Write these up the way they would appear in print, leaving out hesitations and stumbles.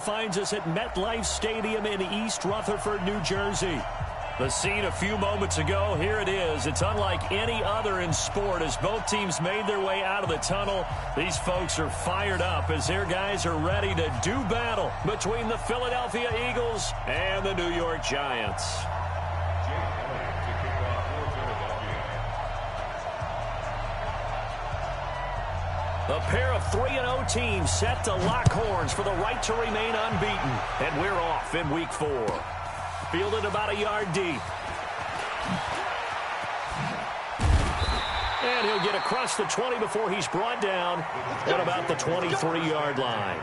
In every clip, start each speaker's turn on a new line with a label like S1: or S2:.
S1: Finds us at MetLife Stadium in East Rutherford, New Jersey. The scene a few moments ago, here it is. It's unlike any other in sport as both teams made their way out of the tunnel. These folks are fired up as their guys are ready to do battle between the Philadelphia Eagles and the New York Giants. A pair of 3-0 teams set to lock horns for the right to remain unbeaten. And we're off in week 4. Fielded about a yard deep. And he'll get across the 20 before he's brought down at about the 23-yard line.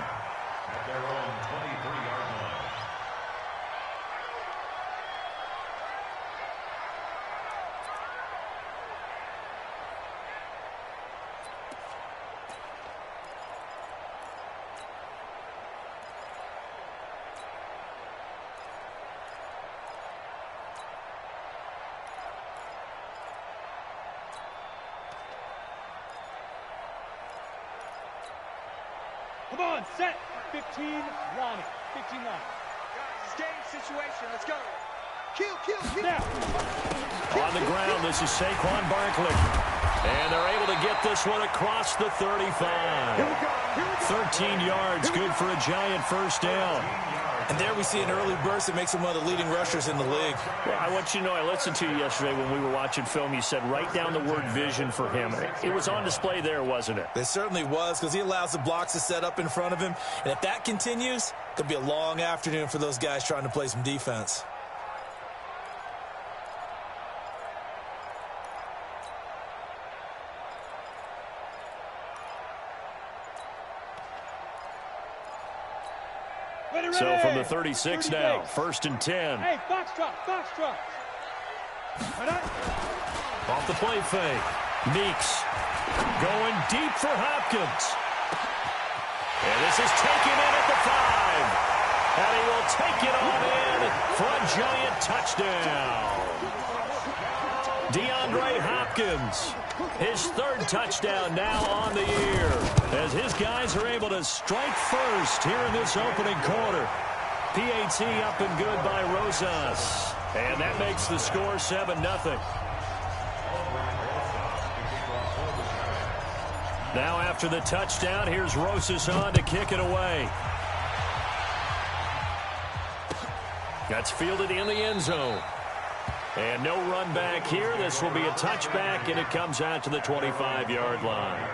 S2: Come on, set. 15, Lonnie. 15, Lonnie.
S3: Guys, it's game situation. Let's go. Kill.
S2: Now.
S1: On the ground, this is Saquon Barkley. And they're able to get this one across the 35. 13 yards, good for a Giant first down.
S4: And there we see an early burst that makes him one of the leading rushers in the league.
S1: Well, I want you to know, I listened to you yesterday when we were watching film. You said write down the word vision for him. It was on display there, wasn't it?
S4: It certainly was, because he allows the blocks to set up in front of him. And if that continues, it could be a long afternoon for those guys trying to play some defense.
S1: So from the 36 now, 1st and 10.
S2: Hey, box drop.
S1: Off the play fake. Meeks going deep for Hopkins. And this is taken in at the 5. And he will take it on in for a Giant touchdown. DeAndre Hopkins, his 3rd touchdown now on the year, as his guys are able to strike first here in this opening quarter. PAT up and good by Rosas. And that makes the score 7-0. Now after the touchdown, here's Rosas on to kick it away. That's fielded in the end zone. And no run back here. This will be a touchback, and it comes out to the 25-yard line.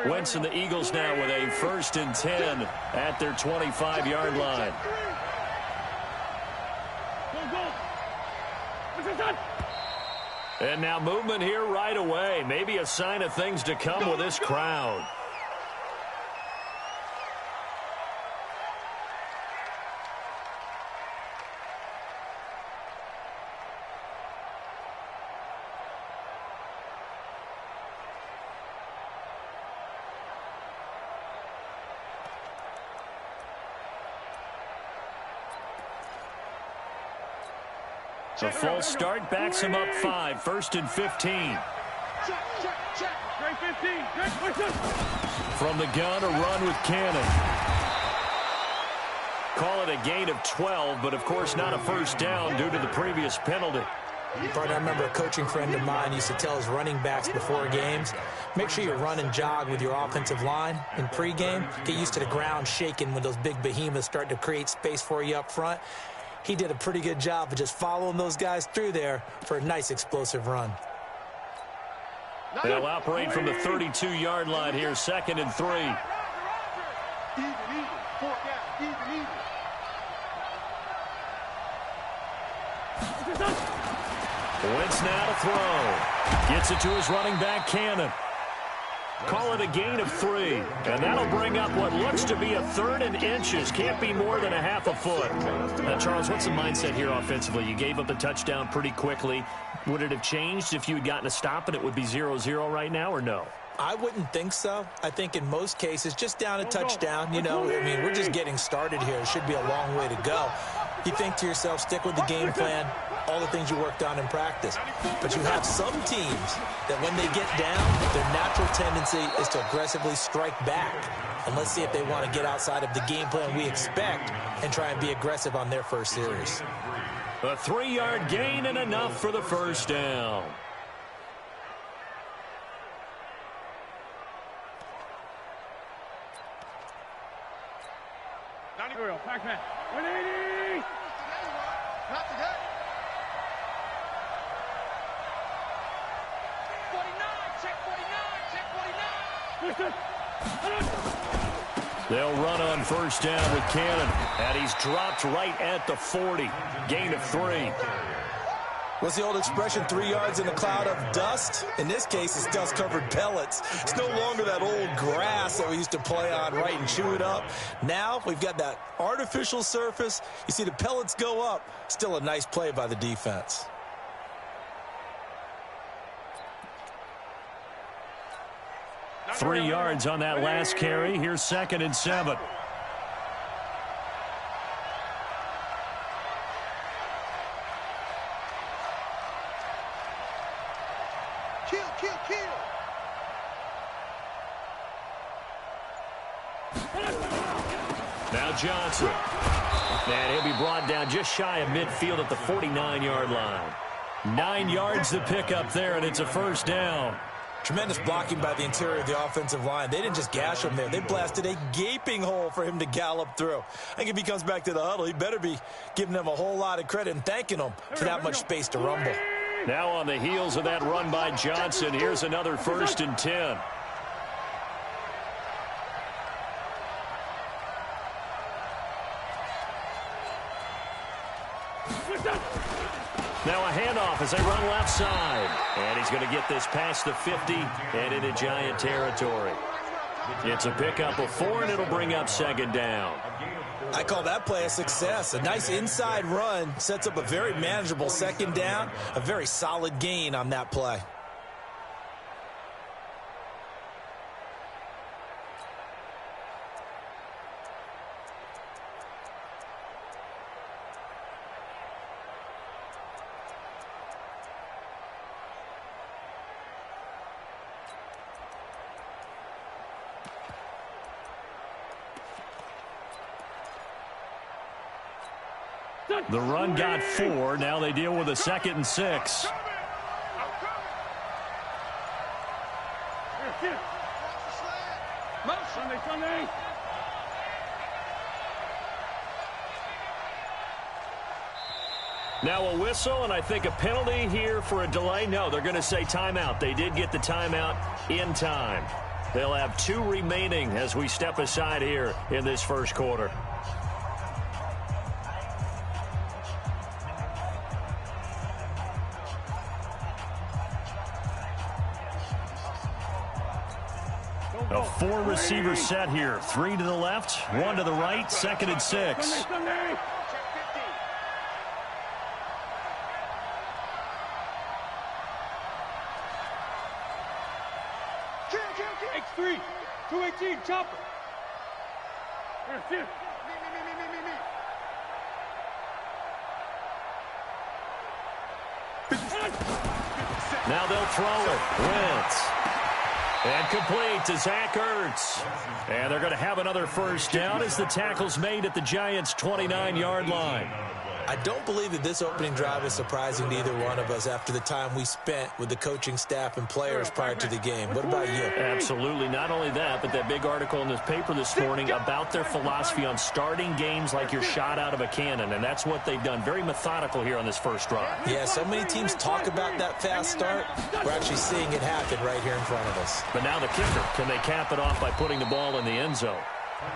S1: Wentz and the Eagles now with a 1st and 10 at their 25-yard line. And now movement here right away. Maybe a sign of things to come with this crowd. The false start backs him up 5, 1st and 15.
S2: Check. Great 15.
S1: From the gun, a run with Cannon. Call it a gain of 12, but of course not a first down due to the previous penalty.
S5: Bart, I remember a coaching friend of mine used to tell his running backs before games, make sure you run and jog with your offensive line in pregame. Get used to the ground shaking when those big behemoths start to create space for you up front. He did a pretty good job of just following those guys through there for a nice explosive run.
S1: They'll operate from the 32-yard line here, 2nd and 3. Wentz now to throw. Gets it to his running back, Cannon. Call it a gain of 3. And that'll bring up what looks to be a 3rd and inches. Can't be more than a half a foot. Now, Charles, what's the mindset here offensively? You gave up the touchdown pretty quickly. Would it have changed if you had gotten a stop and it would be 0-0 right now, or no?
S5: I wouldn't think so. I think in most cases, just down a touchdown, you know, I mean, we're just getting started here. It should be a long way to go. You think to yourself, stick with the game plan, all the things you worked on in practice. But you have some teams that when they get down, their natural tendency is to aggressively strike back. And let's see if they want to get outside of the game plan we expect and try and be aggressive on their first series.
S1: A 3-yard gain and enough for the first down.
S2: Here we go, Pac-Man. 180!
S3: Not today. 49, check 49, check 49.
S1: They'll run on first down with Cannon. And he's dropped right at the 40. Gain of 3.
S4: What's the old expression, 3 yards in a cloud of dust? In this case, it's dust-covered pellets. It's no longer that old grass that we used to play on, right, and chew it up. Now we've got that artificial surface. You see the pellets go up. Still a nice play by the defense.
S1: Three yards on that last carry. Here's 2nd and 7. Now Johnson. And he'll be brought down just shy of midfield at the 49-yard line. 9 yards to pick up there, and it's a first down.
S4: Tremendous blocking by the interior of the offensive line. They didn't just gash him there. They blasted a gaping hole for him to gallop through. I think if he comes back to the huddle, he better be giving them a whole lot of credit and thanking them for that much space to rumble.
S1: Now on the heels of that run by Johnson, here's another 1st and 10. Now a handoff as they run left side. And he's going to get this past the 50 and into Giant territory. It's a pickup of 4, and it'll bring up 2nd down.
S4: I call that play a success. A nice inside run sets up a very manageable 2nd down. A very solid gain on that play.
S1: The run got 4. Now they deal with a 2nd and 6.
S2: Sunday.
S1: Now a whistle, and I think a penalty here for a delay. No, they're going to say timeout. They did get the timeout in time. They'll have 2 remaining as we step aside here in this first quarter. A 4-receiver set here. 3 to the left, 1 to the right, 2nd and 6.
S2: Sunday. X3, 218, chopper. Here.
S1: Now they'll throw it. Wentz. And complete to Zach Ertz. And they're going to have another first down as the tackle's made at the Giants' 29-yard line.
S4: I don't believe that this opening drive is surprising to either one of us after the time we spent with the coaching staff and players prior to the game. What about you?
S1: Absolutely. Not only that, but that big article in the paper this morning about their philosophy on starting games like you're shot out of a cannon, and that's what they've done. Very methodical here on this first drive.
S4: Yeah, so many teams talk about that fast start. We're actually seeing it happen right here in front of us.
S1: But now the kicker, can they cap it off by putting the ball in the end zone?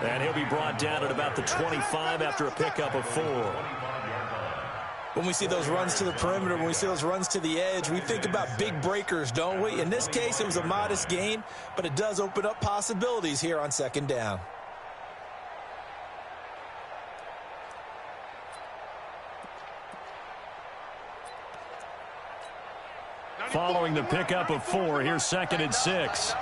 S1: And he'll be brought down at about the 25 after a pickup of 4.
S4: When we see those runs to the perimeter, when we see those runs to the edge, we think about big breakers, don't we? In this case, it was a modest gain, but it does open up possibilities here on second down.
S1: Following the pickup of 4, here's 2nd and 6.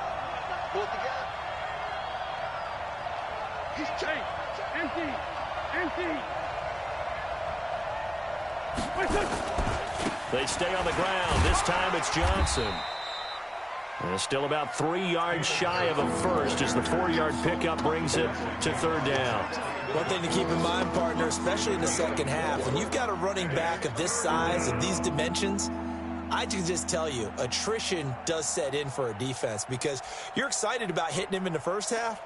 S2: He's changed. Empty. Empty.
S1: They stay on the ground. This time it's Johnson. And still about 3 yards shy of a first as the 4-yard pickup brings it to 3rd down.
S4: One thing to keep in mind, partner, especially in the second half, when you've got a running back of this size, of these dimensions, I can just tell you, attrition does set in for a defense because you're excited about hitting him in the first half.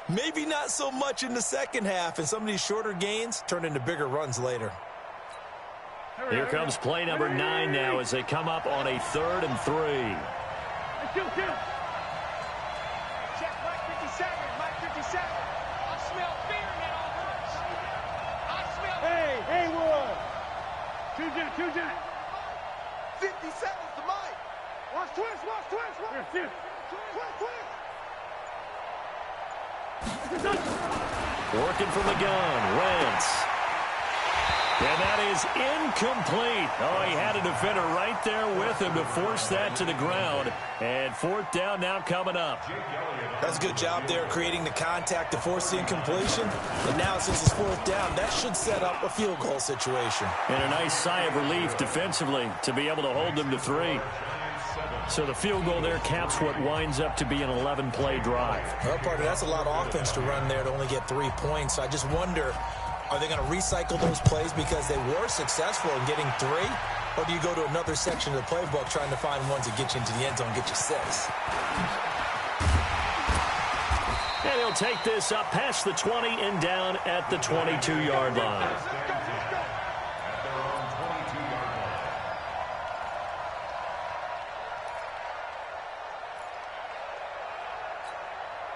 S4: Maybe not so much in the second half, and some of these shorter gains turn into bigger runs later.
S1: Here comes play number 9 now as they come up on a 3rd and 3.
S2: Kill.
S3: Check Mike 57. Mike 57. I smell fear and that all hurts. I smell.
S2: Hey, Haywood. Two Jack.
S3: 57 to Mike.
S2: Watch twist. Here. Twist.
S1: Working from the gun, Wentz. And that is incomplete. Oh, he had a defender right there with him to force that to the ground. And 4th down now coming up.
S4: That's a good job there creating the contact to force the incompletion. And now since it's 4th down, that should set up a field goal situation.
S1: And a nice sigh of relief defensively to be able to hold them to 3. So the field goal there caps what winds up to be an 11-play drive.
S4: Well, partner, that's a lot of offense to run there to only get 3 points. So I just wonder, are they going to recycle those plays because they were successful in getting 3? Or do you go to another section of the playbook trying to find ones that get you into the end zone and get you 6?
S1: And he'll take this up past the 20 and down at the 22-yard line.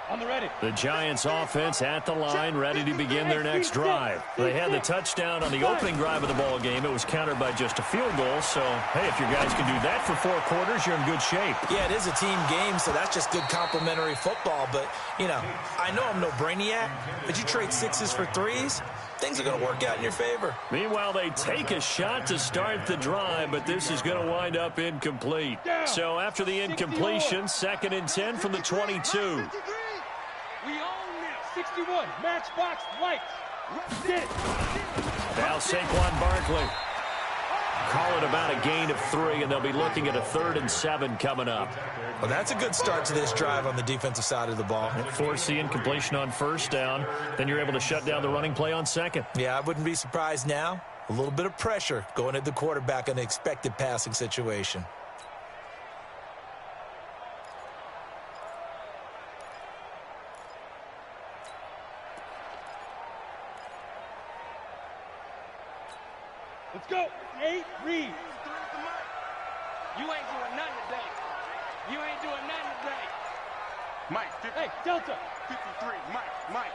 S2: On the ready.
S1: The Giants offense at the line, ready to begin their next drive. They had the touchdown on the opening drive of the ball game. It was countered by just a field goal. So, hey, if your guys can do that for 4 quarters, you're in good shape.
S4: Yeah, it is a team game, so that's just good complimentary football. But, you know, I know I'm no brainiac, but you trade 6s for 3s, things are going to work out in your favor.
S1: Meanwhile, they take a shot to start the drive, but this is going to wind up incomplete. So after the incompletion, 2nd and 10 from the 22.
S2: We own now. 61. Matchbox lights. Sit.
S1: Now Saquon Barkley. Call it about a gain of 3, and they'll be looking at a 3rd and 7 coming up.
S4: Well, that's a good start to this drive on the defensive side of the ball.
S1: Force the incompletion on 1st down. Then you're able to shut down the running play on 2nd.
S4: Yeah, I wouldn't be surprised now. A little bit of pressure going at the quarterback in an expected passing situation.
S2: Let's go. 8 read.
S3: You ain't doing nothing today. You ain't doing nothing today. Mike, 50,
S2: Hey, Delta.
S3: 53. Mike.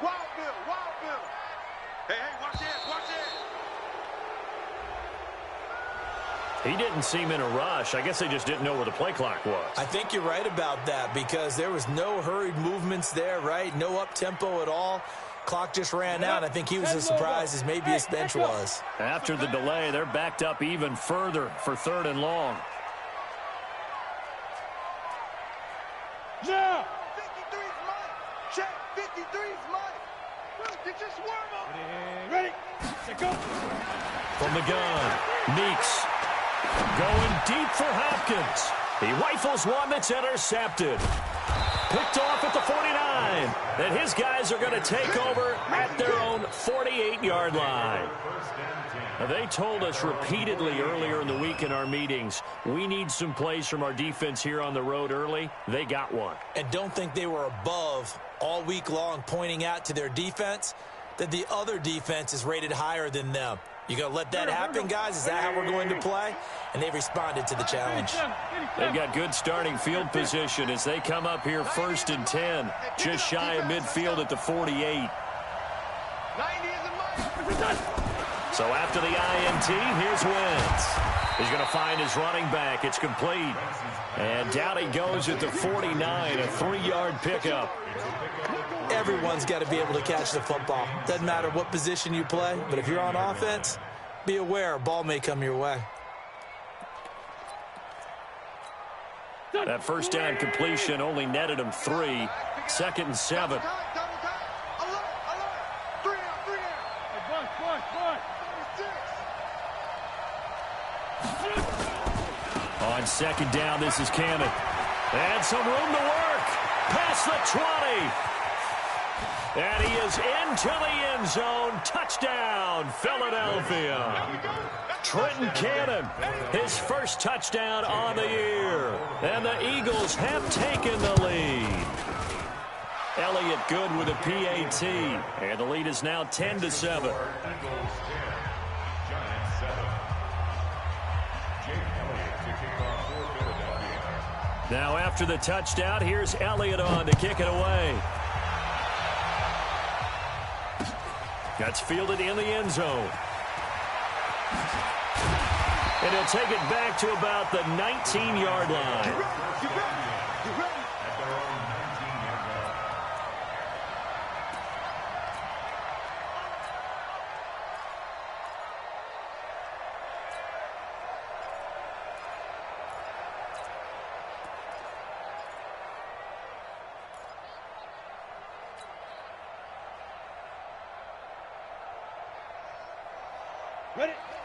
S3: Wild Bill. Hey, watch this.
S1: He didn't seem in a rush. I guess they just didn't know where the play clock was.
S4: I think you're right about that because there was no hurried movements there, right? No up-tempo at all. Clock just ran out. I think he was as surprised as maybe his bench was.
S1: After the delay, they're backed up even further for 3rd and long.
S2: Now.
S3: 53's Mike. Check. 53's Mike. Get your swarm up.
S2: Ready. Set, go.
S1: From the gun, Meeks going deep for Hopkins. He rifles one that's intercepted. Picked off at the 49. Then his guys are going to take over at their own 48-yard line. Now, they told us repeatedly earlier in the week in our meetings, we need some plays from our defense here on the road early. They got one.
S4: And don't think they were above all week long pointing out to their defense that the other defense is rated higher than them. You going to let that happen, guys? Is that how we're going to play? And they responded to the challenge.
S1: They've got good starting field position as they come up here 1st and 10, just shy of midfield at the 48.
S3: 90 is a Mike.
S1: So after the INT, here's Wentz. He's going to find his running back. It's complete. And down he goes at the 49, a 3-yard pickup.
S5: Everyone's got to be able to catch the football. Doesn't matter what position you play, but if you're on offense, be aware a ball may come your way.
S1: That first down completion only netted him 3. 2nd and 7. On 2nd down, this is Cannon. And some room to work. Past the 20. And he is into the end zone. Touchdown, Philadelphia. Trenton Cannon, his first touchdown on the year. And the Eagles have taken the lead. Elliott good with a PAT. And the lead is now 10-7. Now after the touchdown, here's Elliott on to kick it away. That's fielded in the end zone. And he'll take it back to about the 19-yard line.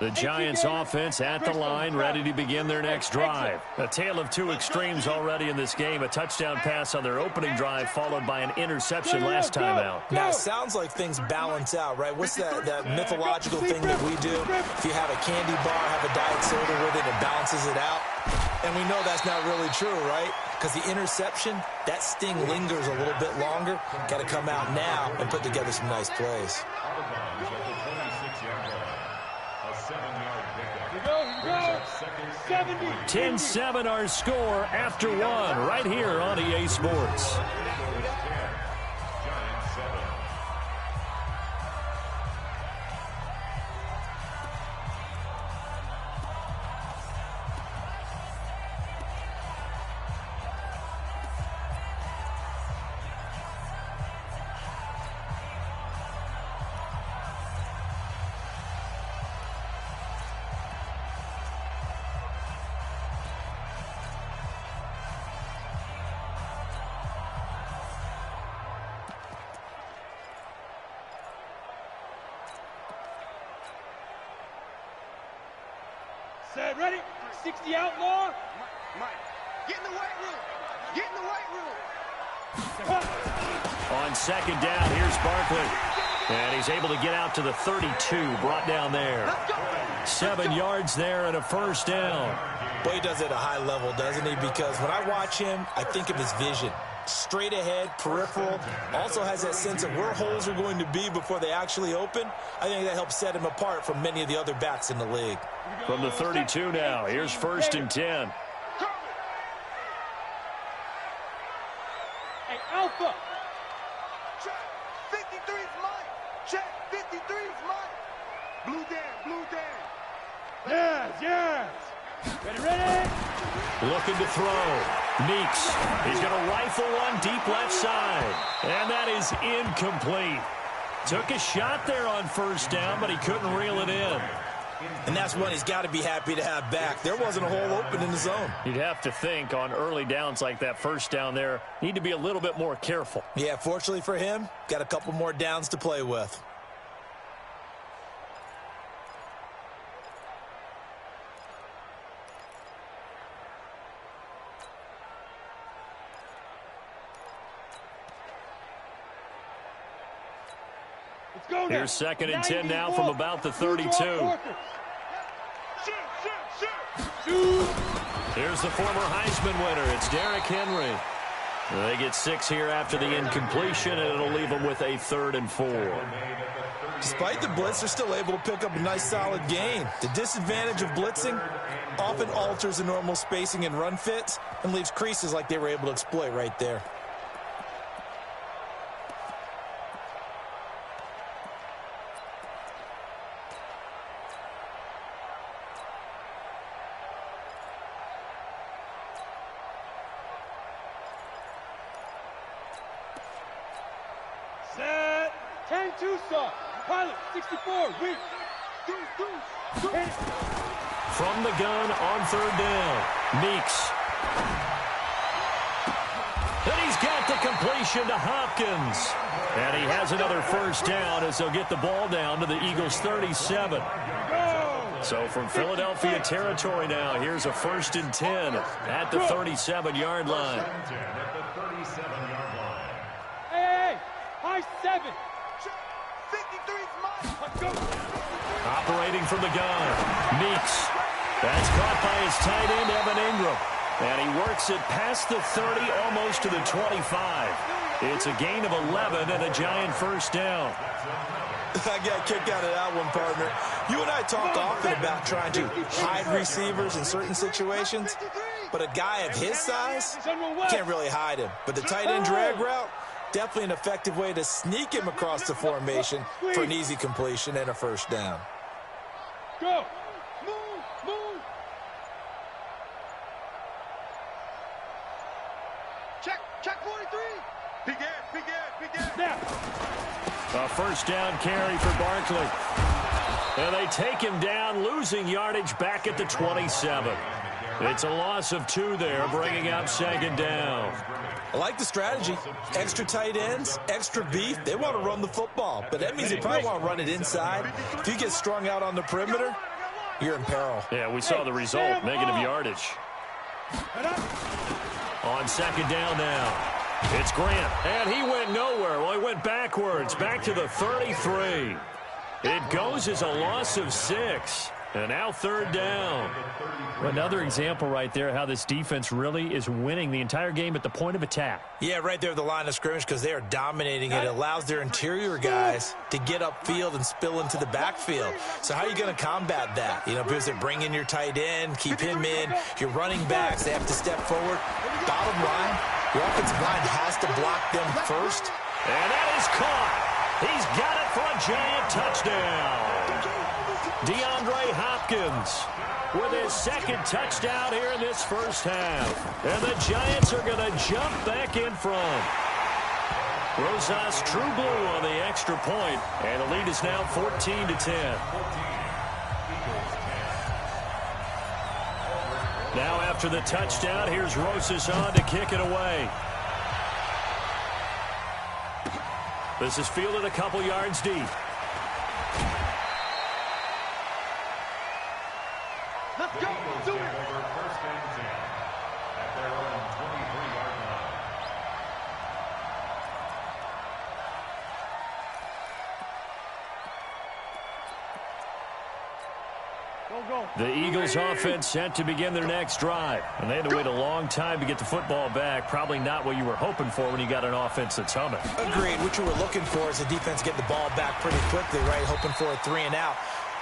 S1: The Giants offense at the line, ready to begin their next drive. A tale of two extremes already in this game. A touchdown pass on their opening drive, followed by an interception last time out.
S5: Now, it sounds like things balance out, right? What's that mythological thing that we do? If you have a candy bar, have a diet soda with it, it balances it out. And we know that's not really true, right? Because the interception, that sting lingers a little bit longer. Got to come out now and put together some nice plays.
S1: 10-7 our score after 1 right here on EA Sports.
S2: Set, ready? 60 outlaw.
S3: Mike, get in the weight room. Get in the weight room.
S1: On 2nd down, here's Barkley. And he's able to get out to the 32, brought down there. 7 yards there and a first down.
S5: Boy, he does it at a high level, doesn't he? Because when I watch him, I think of his vision. Straight ahead, peripheral, also has that sense of where holes are going to be before they actually open. I think that helps set him apart from many of the other backs in the league.
S1: From the 32 now, here's 1st and 10.
S2: Hey, Alpha.
S3: Check, 53's mine. Check, 53's mine. Blue Dan.
S2: Yes. Ready?
S1: Looking to throw. Meeks. He's going to rifle one deep left side. And that is incomplete. Took a shot there on 1st down, but he couldn't reel it in.
S5: And that's one he's got to be happy to have back. There wasn't a hole open in the zone.
S1: You'd have to think on early downs like that 1st down there, need to be a little bit more careful.
S5: Yeah, fortunately for him, got a couple more downs to play with.
S1: Here's 2nd and 10 now from about the 32. Here's the former Heisman winner. It's Derrick Henry. They get 6 here after the incompletion, and it'll leave them with a 3rd and 4.
S5: Despite the blitz, they're still able to pick up a nice, solid gain. The disadvantage of blitzing often alters the normal spacing and run fits and leaves creases like they were able to exploit right there.
S2: 42 saw. Pilot, 64, weak.
S1: From the gun on third down, Meeks. And he's got the completion to Hopkins. And he has another first down as they'll get the ball down to the Eagles' 37. So from Philadelphia territory now, here's a 1st and 10 at the 37-yard line.
S2: Hey, high 7. 53's mine. Let's go.
S1: Operating from the gun, Meeks. That's caught by his tight end, Evan Ingram. And he works it past the 30, almost to the 25. It's a gain of 11 and a Giant first down.
S4: I got a kick out of that one, partner. You and I talk often about trying to hide receivers in certain situations, but a guy of his size, can't really hide him. But the tight end drag route, definitely an effective way to sneak him across the formation for an easy completion and a first down.
S2: Go. Move, move. Check 43. Begin. Now.
S1: A first down carry for Barkley. And they take him down, losing yardage back at the 27. It's a loss of 2 there, bringing up 2nd down.
S4: I like the strategy. Extra tight ends, extra beef. They want to run the football, but that means they probably want to run it inside. If you get strung out on the perimeter, you're in peril.
S1: Yeah, we saw the result, negative yardage. On 2nd down now, it's Grant, and he went nowhere. Well, he went backwards, back to the 33. It goes as a loss of 6, and now 3rd down. Another example right there how this defense really is winning the entire game at the point of attack.
S4: Yeah, right there at the line of scrimmage because they are dominating it. It allows their interior guys to get upfield and spill into the backfield. So how are you going to combat that? You know, because they bring in your tight end, keep him in. Your running backs, they have to step forward. Bottom line, your offensive line has to block them first.
S1: And that is caught. He's got it for a Giant touchdown. DeAndre Hopkins with his 2nd touchdown here in this first half. And the Giants are going to jump back in front. Rosas true blue on the extra point, and the lead is now 14-10. Now after the touchdown, here's Rosas on to kick it away. This is fielded a couple yards deep.
S2: Let's go. Do it.
S1: The Eagles offense set to begin their next drive. And they had to wait a long time to get the football back. Probably not what you were hoping for when you got an offense that's humming.
S4: Agreed. What you were looking for is the defense get the ball back pretty quickly, right? Hoping for a 3 and out.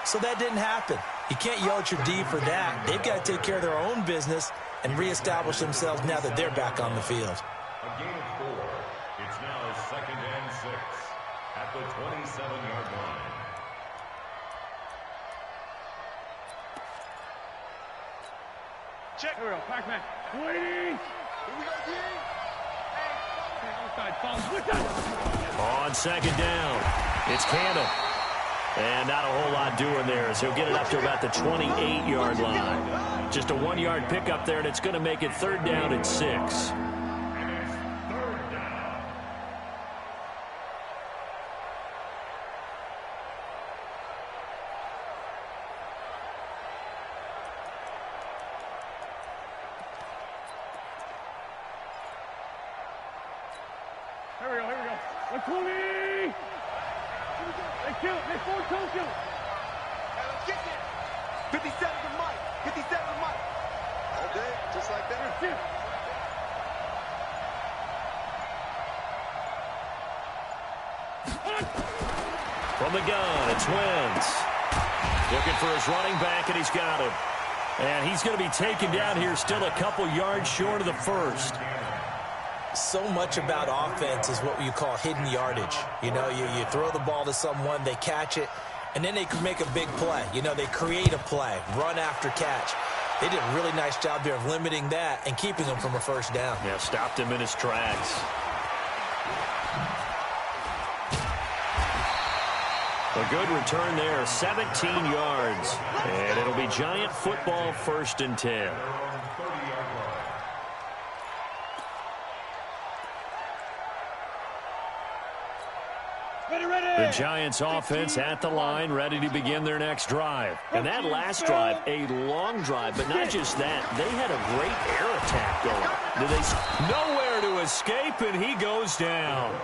S4: So that didn't happen. You can't yell at your D for that. They've got to take care of their own business and reestablish themselves now that they're back on the field.
S6: A gain of 4. It's now 2nd and 6 at the 27-yard line.
S2: Check. Here we go. Pac-Man. Waiting. Here we go, D. Hey, outside.
S1: On 2nd down, it's Cannon. And not a whole lot doing there as he'll get it up to about the 28-yard line. Just a 1-yard pickup there, and it's going to make it 3rd down and 6.
S2: Here we go. 120. They kill it. They force toe kill it. Hey, let's get there. 57 to Mike. 57 to Mike. All day, just like that. That's it.
S1: From the gun, it's Wentz. Looking for his running back, and he's got him. And he's going to be taken down here still a couple yards short of the first.
S4: So much about offense is what you call hidden yardage. You know, you throw the ball to someone, they catch it, and then they can make a big play. You know, they create a play, run after catch. They did a really nice job there of limiting that and keeping him from a first down.
S1: Yeah, stopped him in his tracks. A good return there, 17 yards. And it'll be Giant football, 1st and 10. The Giants offense at the line, ready to begin their next drive. And that last drive, a long drive, but not just that. They had a great air attack going. Nowhere to escape, and he goes down.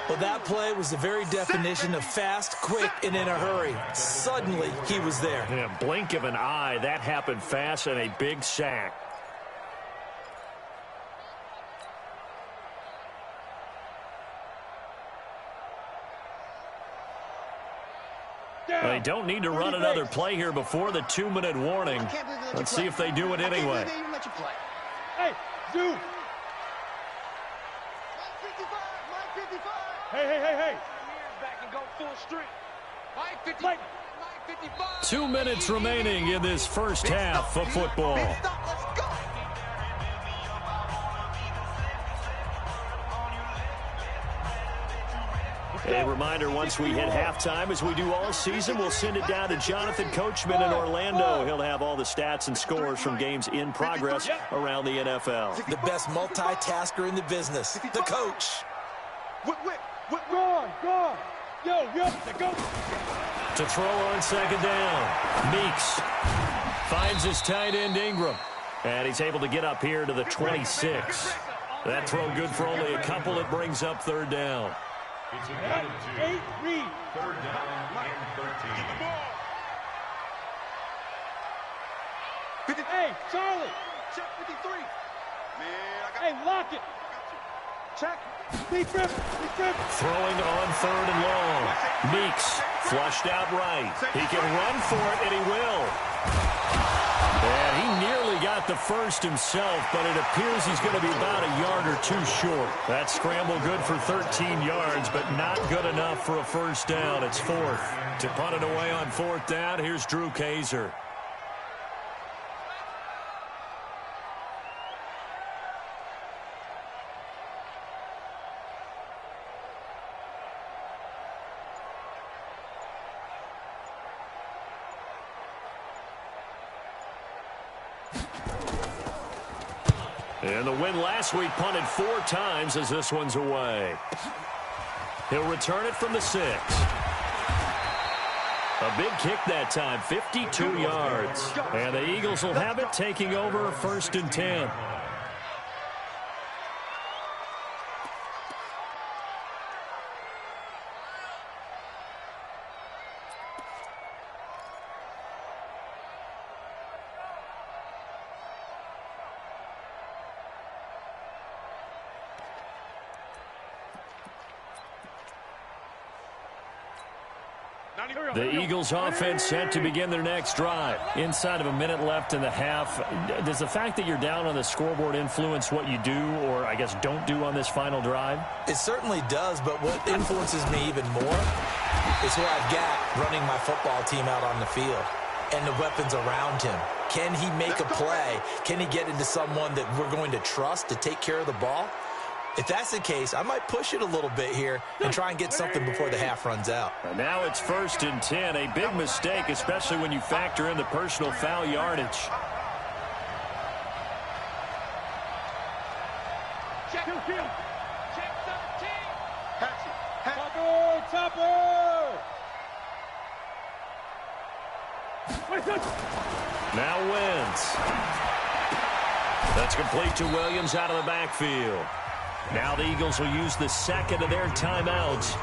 S5: Well, that play was the very definition of fast, quick, and in a hurry. Suddenly, he was there.
S1: In a blink of an eye, that happened fast, and a big sack. They don't need to run another play here before the 2-minute warning. Let's see if they do it anyway.
S3: Hey, Zoo! Hey! Back and go full strength.
S1: 2 minutes remaining in this first half of football. A reminder, once we hit halftime, as we do all season, we'll send it down to Jonathan Coachman in Orlando. He'll have all the stats and scores from games in progress around the NFL.
S5: The best multitasker in the business, the coach.
S3: Go on. Yo, go.
S1: To throw on 2nd down, Meeks finds his tight end Ingram. And he's able to get up here to the 26. That throw good for only a couple. It brings up 3rd down.
S6: It's a good 2. 3rd down and 13.
S3: Hey, Charlie. Check 53. Hey, lock it. Check. Deep rip.
S1: Throwing on 3rd and long. Meeks flushed out right. He can run for it, and he will. And he nearly got the first himself, but it appears he's going to be about a yard or 2 short. That scramble good for 13 yards, but not good enough for a 1st down. It's 4th. To punt it away on 4th down, here's Drew Kaiser. And the win last week punted 4 times as this one's away. He'll return it from the 6. A big kick that time, 52 yards. And the Eagles will have it, taking over 1st and 10. The Eagles offense set to begin their next drive. Inside of a minute left in the half. Does the fact that you're down on the scoreboard influence what you do, or I guess don't do on this final drive?
S5: It certainly does, but what influences me even more is what I've got running my football team out on the field and the weapons around him. Can he make a play? Can he get into someone that we're going to trust to take care of the ball? If that's the case, I might push it a little bit here and try and get something before the half runs out.
S1: And now it's 1st and 10. A big mistake, especially when you factor in the personal foul yardage.
S3: Check 13. Topper.
S1: Now Wentz. That's complete to Williams out of the backfield. Now the Eagles will use the 2nd of their timeouts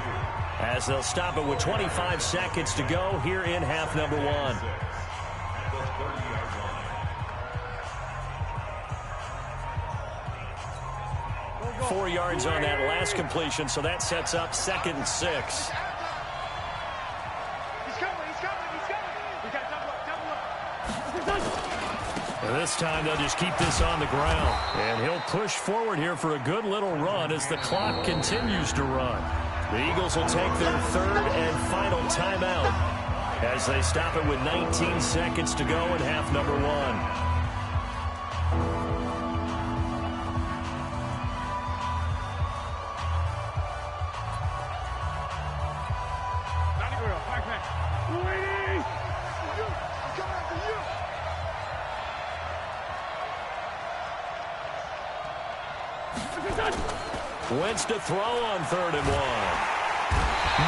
S1: as they'll stop it with 25 seconds to go here in half number 1. 4 yards on that last completion, so that sets up 2nd and 6.
S3: He's coming. We got double up.
S1: And this time they'll just keep this on the ground. And he'll push forward here for a good little run as the clock continues to run. The Eagles will take their 3rd and final timeout as they stop it with 19 seconds to go in half number 1. Wentz to throw on 3rd and 1.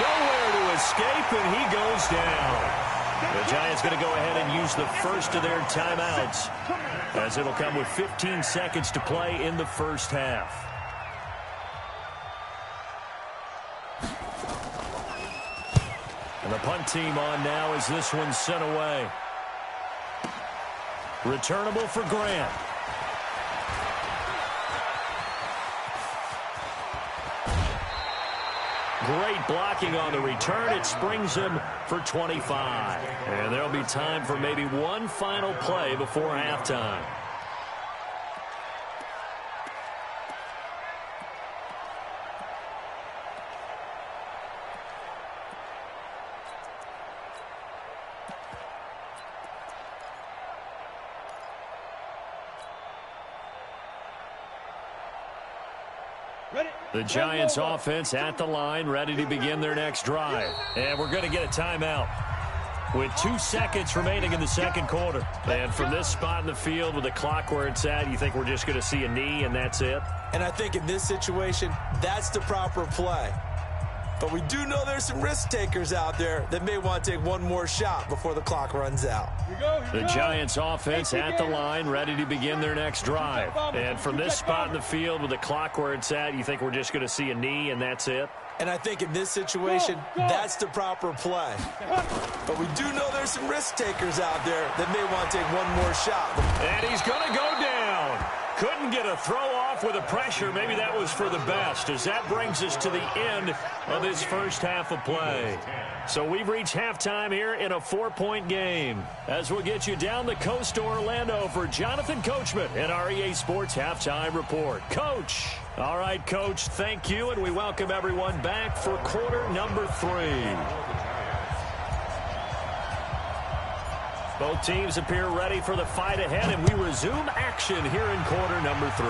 S1: Nowhere to escape, and he goes down. The Giants going to go ahead and use the first of their timeouts, as it'll come with 15 seconds to play in the first half. And the punt team on now as this one's sent away. Returnable for Grant. Great blocking on the return. It springs him for 25. And there'll be time for maybe one final play before halftime. The Giants offense at the line, ready to begin their next drive. And we're going to get a timeout with 2 seconds remaining in the second quarter. And from this spot in the field with the clock where it's at, you think we're just going to see a knee and that's it?
S4: And I think in this situation, that's the proper play. But we do know there's some risk takers out there that may want to take one more shot before the clock runs out.
S1: The Giants offense at the line, ready to begin their next drive. And from this spot in the field with the clock where it's at, you think we're just going to see a knee and that's it?
S4: And I think in this situation, that's the proper play. But we do know there's some risk takers out there that may want to take one more shot.
S1: And he's going to go down. Couldn't get a throw off with the pressure. Maybe that was for the best, as that brings us to the end of this first half of play. So we've reached halftime here in a 4-point game. As we'll get you down the coast to Orlando for Jonathan Coachman and our EA Sports Halftime Report. Coach. All right, Coach, thank you, and we welcome everyone back for quarter number 3. Both teams appear ready for the fight ahead, and we resume action here in quarter number 3.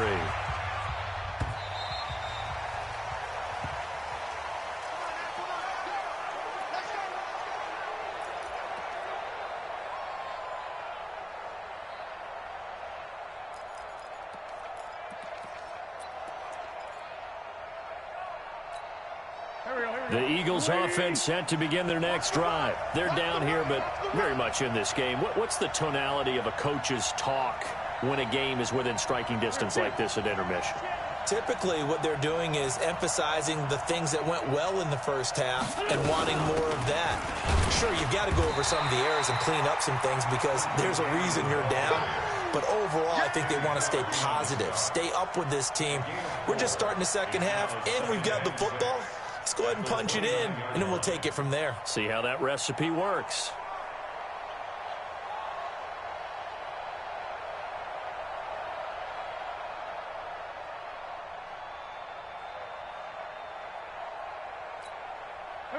S1: The Eagles offense set to begin their next drive. They're down here, but very much in this game. What's the tonality of a coach's talk when a game is within striking distance like this at intermission?
S4: Typically, what they're doing is emphasizing the things that went well in the first half and wanting more of that. Sure, you've got to go over some of the errors and clean up some things because there's a reason you're down. But overall, I think they want to stay positive, stay up with this team. We're just starting the second half, and we've got the football. Let's go ahead and punch it in, and then we'll take it from there.
S1: See how that recipe works.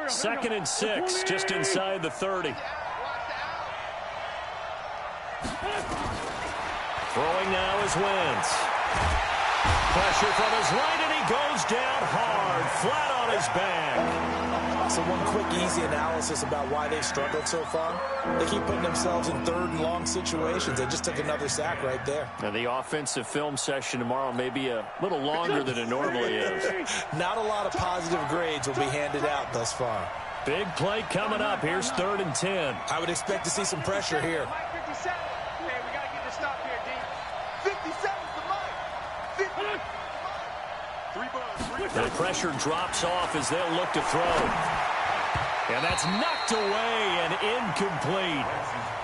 S1: Second and 6, just inside the 30. Throwing now is Wentz. Pressure from his right, and he goes down hard, flat on his back.
S4: So one quick, easy analysis about why they've struggled so far. They keep putting themselves in third and long situations. They just took another sack right there.
S1: Now, the offensive film session tomorrow may be a little longer than it normally is.
S4: Not a lot of positive grades will be handed out thus far.
S1: Big play coming up. Here's 3rd and 10.
S4: I would expect to see some pressure here.
S1: The pressure drops off as they'll look to throw. And that's knocked away and incomplete.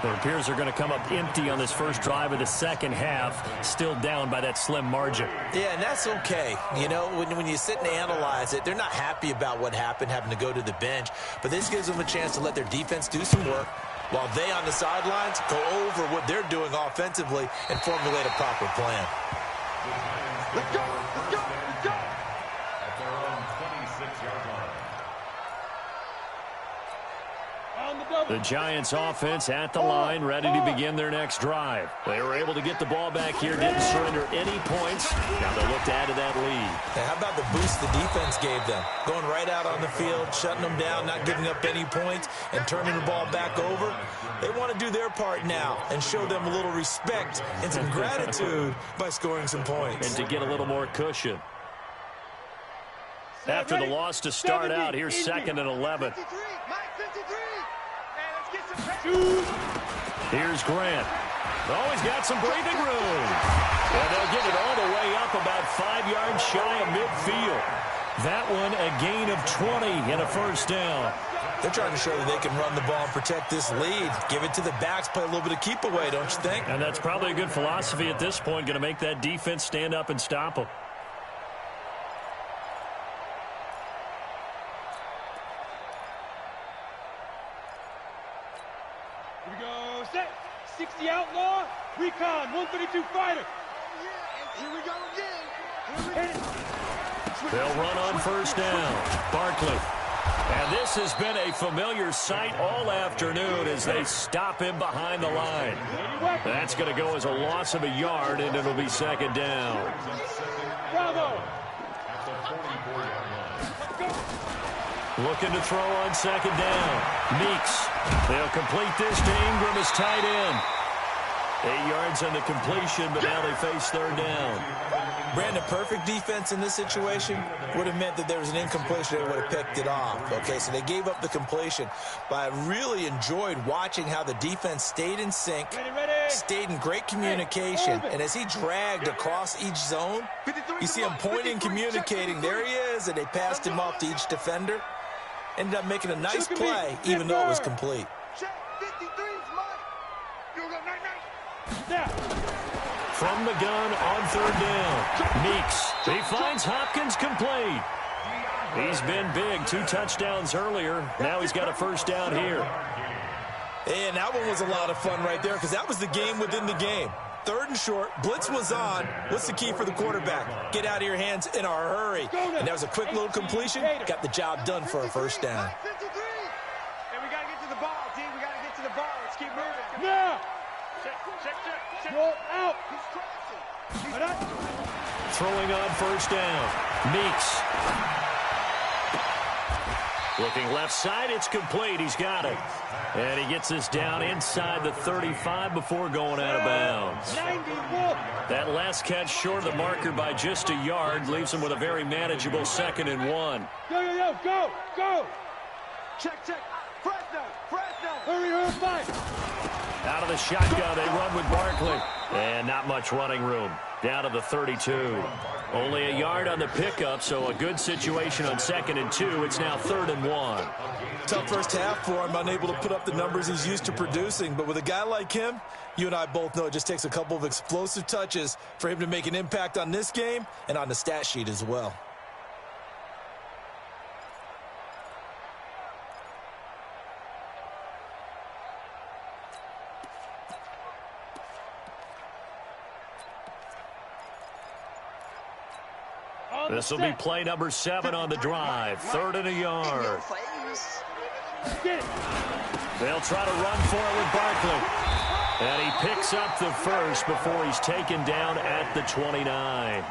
S1: It appears they're going to come up empty on this first drive of the second half, still down by that slim margin.
S4: Yeah, and that's okay. You know, when you sit and analyze it, they're not happy about what happened, having to go to the bench. But this gives them a chance to let their defense do some work while they on the sidelines go over what they're doing offensively and formulate a proper plan.
S2: Let's go! Let's go! Let's go!
S6: At their own 26-yard line.
S1: The Giants offense at the line, ready to begin their next drive. They were able to get the ball back here, didn't surrender any points. Now they'll look to add to that lead.
S4: Hey, how about the boost the defense gave them? Going right out on the field, shutting them down, not giving up any points, and turning the ball back over. They want to do their part now and show them a little respect and some gratitude by scoring some points.
S1: And to get a little more cushion. after the loss to start out. Here's 2nd and 11. Here's Grant. Oh, he's got some breathing room. And they'll get it all the way up about 5 yards shy of midfield. That one a gain of 20 and a first down.
S4: They're trying to show that they can run the ball and protect this lead. Give it to the backs, play a little bit of keep away, don't you think?
S1: And that's probably a good philosophy at this point, going to make that defense stand up and stop them.
S3: Here we go, set. 60 outlaw, recon, 132 fighter.
S2: Here we go again.
S1: They'll run on first down. Barkley. And this has been a familiar sight all afternoon as they stop him behind the line. That's going to go as a loss of a yard, and it'll be 2nd down.
S3: Bravo.
S1: Looking to throw on 2nd down. Meeks. They'll complete this to Ingram as tight end. 8 yards on the completion, but now they face 3rd down.
S4: Brandon, perfect defense in this situation would have meant that there was an incompletion. They would have picked it off. Okay, so they gave up the completion. But I really enjoyed watching how the defense stayed in sync, stayed in great communication. And as he dragged across each zone, you see him pointing, communicating. There he is, and they passed him off to each defender. Ended up making a nice play, even though it was complete.
S1: From the gun on 3rd down. Meeks. He finds Hopkins complete. He's been big. 2 touchdowns earlier. Now he's got a first down here.
S4: And that one was a lot of fun right there because that was the game within the game. 3rd and short. Blitz was on. What's the key for the quarterback? Get out of your hands in a hurry. And that was a quick little completion. Got the job done for a first down.
S3: And we got to get to the ball, D. We got to get to the ball. Let's keep moving. Now. Check. Roll out.
S1: Throwing on first down. Meeks. Looking left side, it's complete. He's got it. And he gets this down inside the 35 before going out of bounds. That last catch short of the marker by just a yard leaves him with a very manageable 2nd and 1.
S3: Go. Check. Fresno. Hurry, fight.
S1: Out of the shotgun, they run with Barkley. And not much running room. Down to the 32. Only a yard on the pickup, so a good situation on 2nd and 2. It's now 3rd and 1.
S4: Tough first half for him, unable to put up the numbers he's used to producing. But with a guy like him, you and I both know it just takes a couple of explosive touches for him to make an impact on this game and on the stat sheet as well.
S1: This will be play number 7 on the drive. 3rd and a yard. They'll try to run for it with Barkley. And he picks up the first before he's taken down at the 29.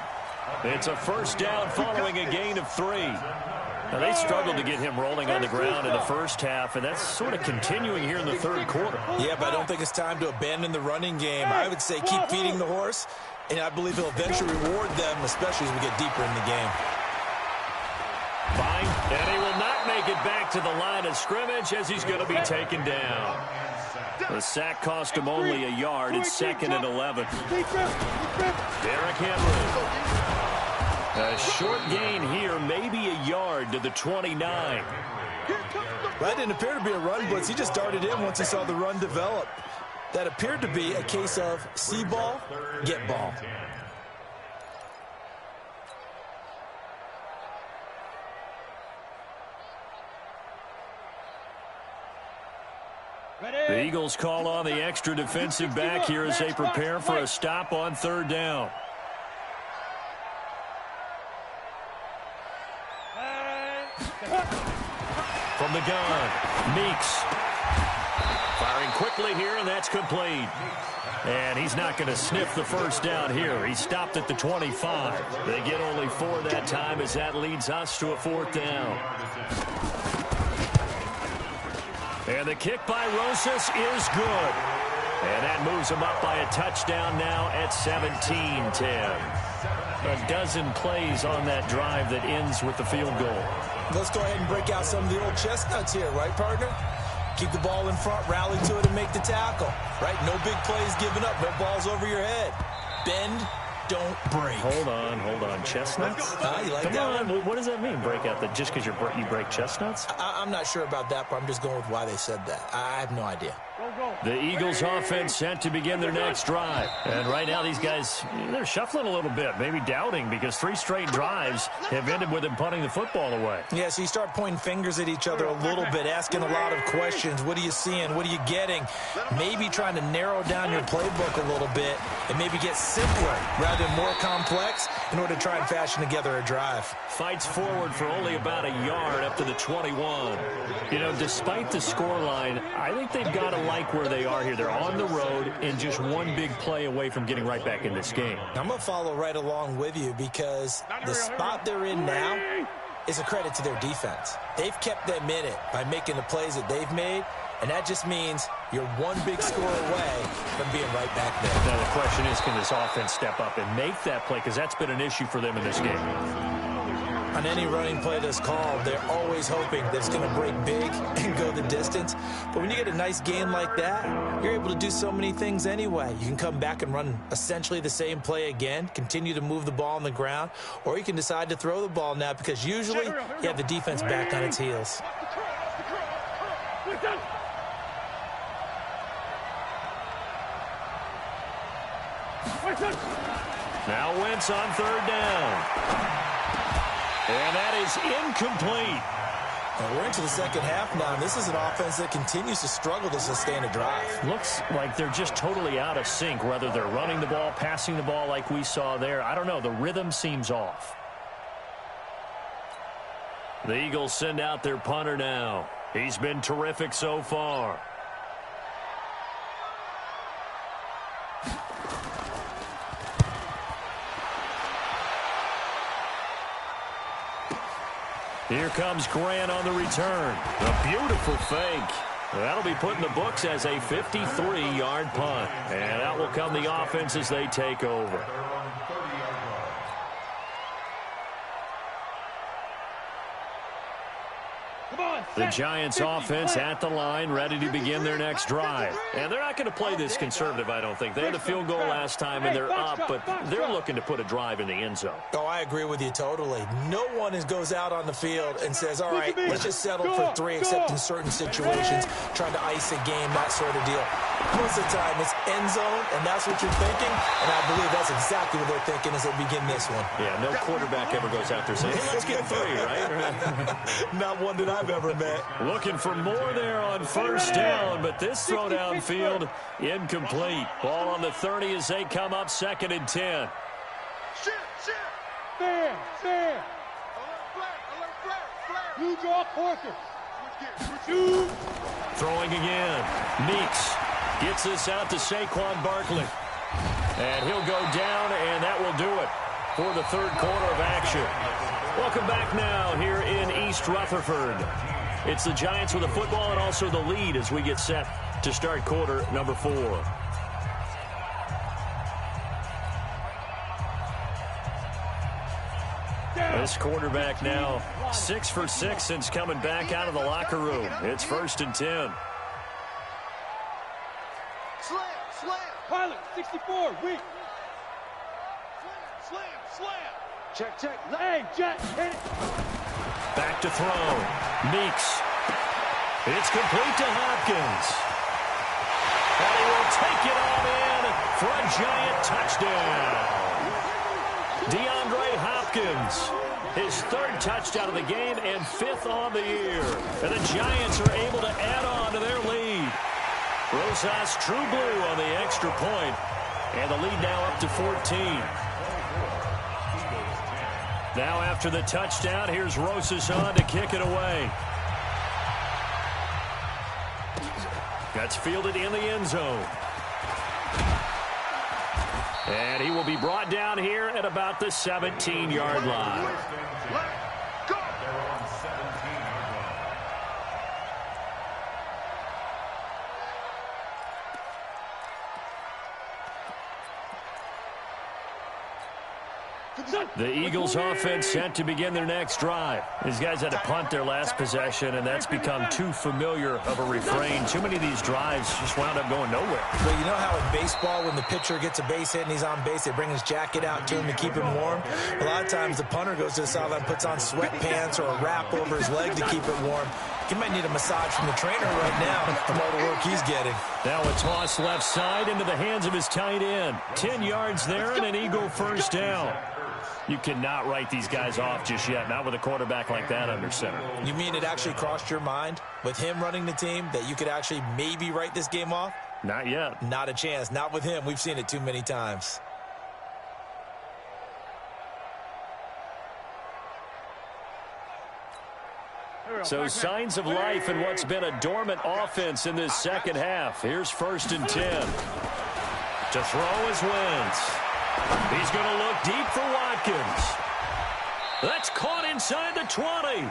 S1: It's a first down following a gain of 3. Now, they struggled to get him rolling on the ground in the first half, and that's sort of continuing here in the 3rd quarter.
S4: Yeah, but I don't think it's time to abandon the running game. I would say keep feeding the horse. And I believe he'll eventually reward them, especially as we get deeper in the game.
S1: Fine. And he will not make it back to the line of scrimmage as he's going to be taken down. The sack cost him only a yard. It's 2nd and 11. Derrick Henry. A short gain here, maybe a yard to the 29.
S4: That didn't appear to be a run blitz. He just darted in once he saw the run develop. That appeared to be a case of see ball, get ball.
S1: The Eagles call on the extra defensive back here as they prepare for a stop on 3rd down. From the gun, Meeks. Firing quickly here, and that's complete. And he's not going to sniff the first down here. He stopped at the 25. They get only 4 that time as that leads us to a 4th down. And the kick by Rosas is good. And that moves him up by a touchdown now at 17-10. a dozen plays on that drive that ends with the field goal.
S4: Let's go ahead and break out some of the old chestnuts here, right, partner? Keep the ball in front, rally to it, and make the tackle, right? No big plays given up, no balls over your head. Bend, don't break.
S1: Hold on. Chestnuts?
S4: You like
S1: Come
S4: that
S1: on.
S4: one?
S1: What does that mean, break out? That just because you break chestnuts?
S4: I'm not sure about that, but I'm just going with why they said that. I have no idea.
S1: The Eagles offense set to begin their next drive. And right now these guys, they're shuffling a little bit, maybe doubting, because 3 straight drives have ended with them punting the football away.
S4: Yeah, so you start pointing fingers at each other a little bit, asking a lot of questions. What are you seeing? What are you getting? Maybe trying to narrow down your playbook a little bit and maybe get simpler rather than more complex in order to try and fashion together a drive.
S1: Fights forward for only about a yard up to the 21. You know, despite the scoreline, I think they've got to like where they are here. They're on the road and just one big play away from getting right back in this game.
S4: I'm going to follow right along with you because the spot they're in now is a credit to their defense. They've kept them in it by making the plays that they've made, and that just means you're one big score away from being right back there.
S1: Now the question is, can this offense step up and make that play? Because that's been an issue for them in this game.
S4: On any running play that's called, they're always hoping that it's going to break big and go the distance. But when you get a nice game like that, you're able to do so many things anyway. You can come back and run essentially the same play again, continue to move the ball on the ground, or you can decide to throw the ball now because usually you have the defense back on its heels.
S1: Now Wentz on 3rd down. And that is incomplete.
S4: And we're into the second half now, and this is an offense that continues to struggle to sustain a drive.
S1: Looks like they're just totally out of sync, whether they're running the ball, passing the ball like we saw there. I don't know. The rhythm seems off. The Eagles send out their punter now. He's been terrific so far. Here comes Grant on the return. A beautiful fake. That'll be put in the books as a 53-yard punt. And out will come the offense as they take over. The Giants offense at the line, ready to begin their next drive. And they're not going to play this conservative, I don't think. They had a field goal last time, and they're up, but they're looking to put a drive in the end zone.
S4: Oh, I agree with you totally. No one goes out on the field and says, all right, let's just settle for 3, except in certain situations, trying to ice a game, that sort of deal. Most of the time, it's end zone, and that's what you're thinking, and I believe that's exactly what they're thinking as they begin this one.
S1: Yeah, no quarterback ever goes out there saying, hey, let's get 3, right?
S4: Not one that I've ever met.
S1: Looking for more there on 1st down, but this throw downfield incomplete. Ball on the 30 as they come up 2nd and 10.
S2: Fair. Alert flare. Use your caution.
S1: Throwing again. Meeks gets this out to Saquon Barkley. And he'll go down, and that will do it for the 3rd quarter of action. Welcome back now here in East Rutherford. It's the Giants with the football and also the lead as we get set to start quarter number 4. This quarterback now 6 for 6 since coming back out of the locker room. It's 1st and 10.
S2: Slam.
S3: Pilot, 64, weak.
S2: Slam. Check.
S3: Hey, Jet, hit it.
S1: Back to throw. Meeks. It's complete to Hopkins. And he will take it on in for a Giant touchdown. DeAndre Hopkins, his 3rd touchdown of the game and 5th on the year. And the Giants are able to add on to their lead. Rosas True Blue on the extra point. And the lead now up to 14. Now after the touchdown, here's Rosas on to kick it away. That's fielded in the end zone. And he will be brought down here at about the 17-yard line. The Eagles offense set to begin their next drive. These guys had to punt their last possession, and that's become too familiar of a refrain. Too many of these drives just wound up going nowhere.
S5: Well, you know how in baseball, when the pitcher gets a base hit and he's on base, they bring his jacket out to him to keep him warm? A lot of times the punter goes to the sideline, puts on sweatpants or a wrap over his leg to keep it warm. He might need a massage from the trainer right now from all the work he's getting.
S1: Now a toss left side into the hands of his tight end. 10 yards there and an Eagle first down. You cannot write these guys off just yet, not with a quarterback like that under center.
S5: You mean it actually crossed your mind with him running the team that you could actually maybe write this game off?
S1: Not yet.
S5: Not a chance. Not with him. We've seen it too many times.
S1: So signs of life in what's been a dormant offense in this second half. Here's 1st and 10. To throw is Wentz. He's going to look deep for Watkins. That's caught inside the 20.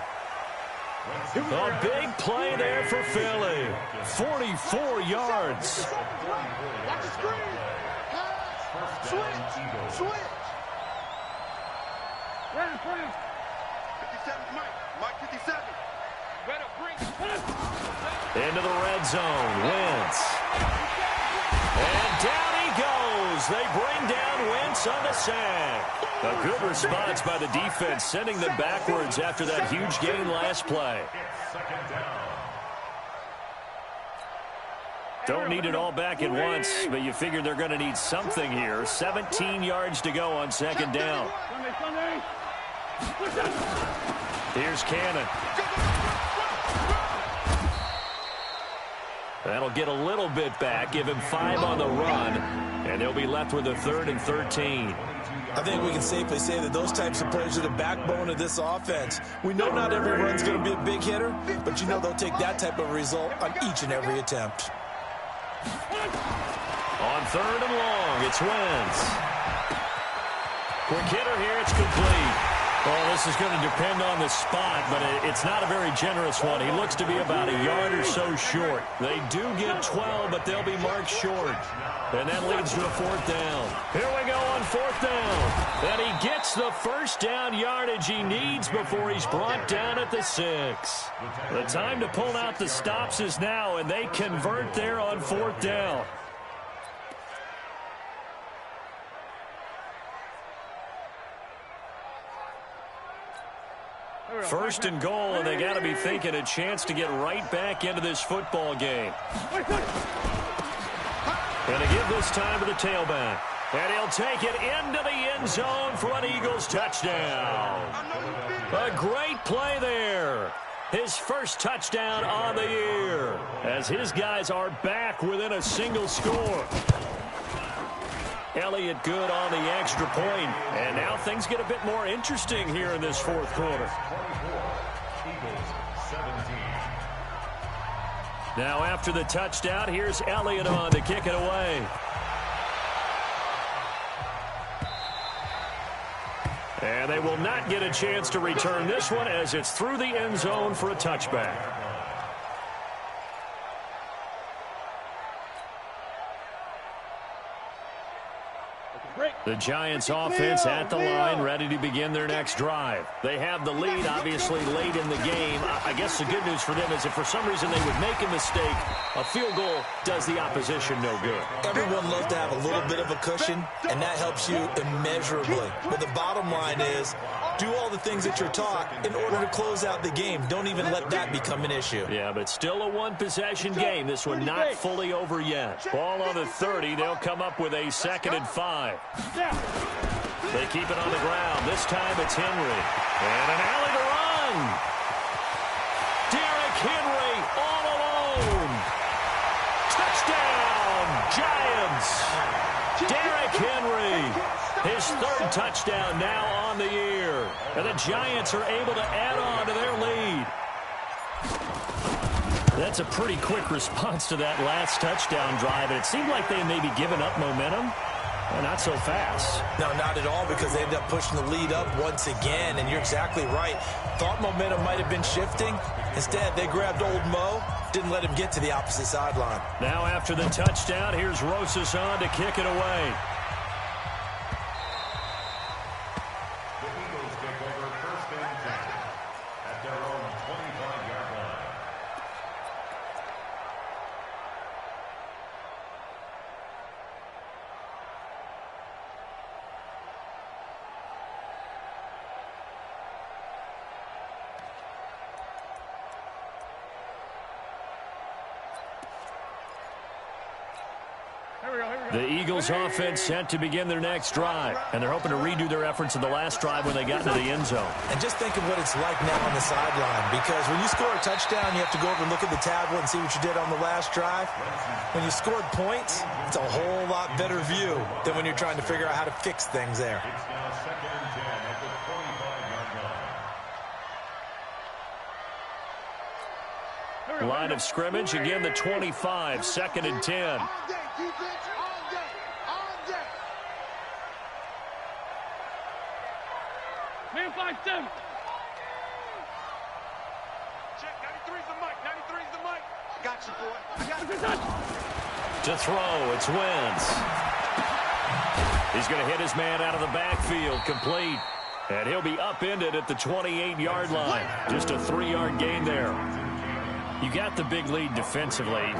S1: A big play there for Philly. 44 yards.
S2: Watch the screen. Switch. 57's Mike 57.
S1: Into the red zone. Wentz. And down he goes. They bring down Wentz on the sack. A good response by the defense, sending them backwards after that huge gain last play. Don't need it all back at once, but you figure they're going to need something here. 17 yards to go on 2nd down. Here's Cannon. That'll get a little bit back, give him 5 on the run, and they'll be left with a 3rd and 13.
S5: I think we can safely say that those types of players are the backbone of this offense. We know not every run's going to be a big hitter, but you know they'll take that type of result on each and every attempt.
S1: On 3rd and long, it's Wentz. Quick hitter here, it's complete. Well, this is going to depend on the spot, but it's not a very generous one. He looks to be about a yard or so short. They do get 12, but they'll be marked short. And that leads to a 4th down. Here we go on 4th down. And he gets the first down yardage he needs before he's brought down at the 6. The time to pull out the stops is now, and they convert there on 4th down. First and goal, and they got to be thinking a chance to get right back into this football game. And to give this time to the tailback. And he'll take it into the end zone for an Eagles touchdown. A great play there. His first touchdown on the year, as his guys are back within a single score. Elliott good on the extra point. And now things get a bit more interesting here in this 4th quarter. Now after the touchdown, here's Elliott on to kick it away. And they will not get a chance to return this one as it's through the end zone for a touchback. The Giants offense at the line, ready to begin their next drive. They have the lead, obviously, late in the game. I guess the good news for them is if for some reason they would make a mistake, a field goal does the opposition no good.
S5: Everyone loves to have a little bit of a cushion, and that helps you immeasurably. But the bottom line is, do all the things that you're taught in order to close out the game. Don't even let that become an issue.
S1: Yeah, but still a one-possession game. This one not fully over yet. Ball on the 30. They'll come up with a 2nd and 5. They keep it on the ground. This time it's Henry. And an alley to run. Derrick Henry all alone. Touchdown, Giants. Derrick Henry. His 3rd touchdown now on the year. And the Giants are able to add on to their lead. That's a pretty quick response to that last touchdown drive. And it seemed like they may be giving up momentum. Well, not so fast.
S5: No, not at all, because they ended up pushing the lead up once again. And you're exactly right. Thought momentum might have been shifting. Instead, they grabbed old Mo, didn't let him get to the opposite sideline.
S1: Now after the touchdown, here's Rosas on to kick it away. The Eagles offense set to begin their next drive, and they're hoping to redo their efforts in the last drive when they got into the end zone.
S5: And just think of what it's like now on the sideline, because when you score a touchdown, you have to go over and look at the tablet and see what you did on the last drive. When you scored points, it's a whole lot better view than when you're trying to figure out how to fix things there.
S6: It's now 2nd and 10 at the 25-yard line.
S1: Line of scrimmage, again the 25, 2nd and 10.
S3: Man, 5-7. Check, 93's the mic. 93's the mic.
S2: Got you, boy.
S1: To throw, it's Wentz. He's going to hit his man out of the backfield, complete. And he'll be upended at the 28-yard line. Just a 3-yard gain there. You got the big lead defensively.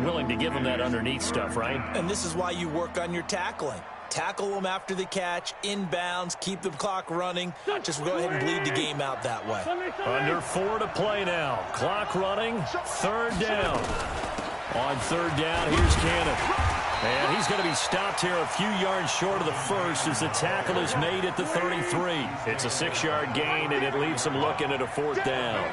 S1: Willing to give him that underneath stuff, right?
S5: And this is why you work on your tackling. Tackle them after the catch, inbounds, keep the clock running. Just go ahead and bleed the game out that way.
S1: Under 4 to play now. Clock running, 3rd down. On 3rd down, here's Cannon. And he's going to be stopped here a few yards short of the first as the tackle is made at the 33. It's a 6-yard gain, and it leaves him looking at a 4th down.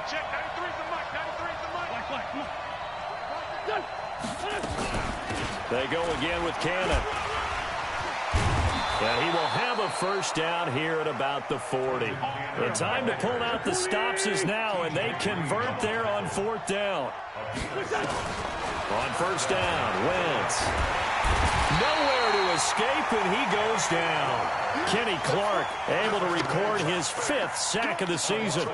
S3: Check, 93's the mic. 93's the mic. Come on.
S1: They go again with Cannon. And he will have a 1st down here at about the 40. The time to pull out the stops is now, and they convert there on 4th down. On 1st down, Wentz. Nowhere to escape, and he goes down. Kenny Clark able to record his 5th sack of the season.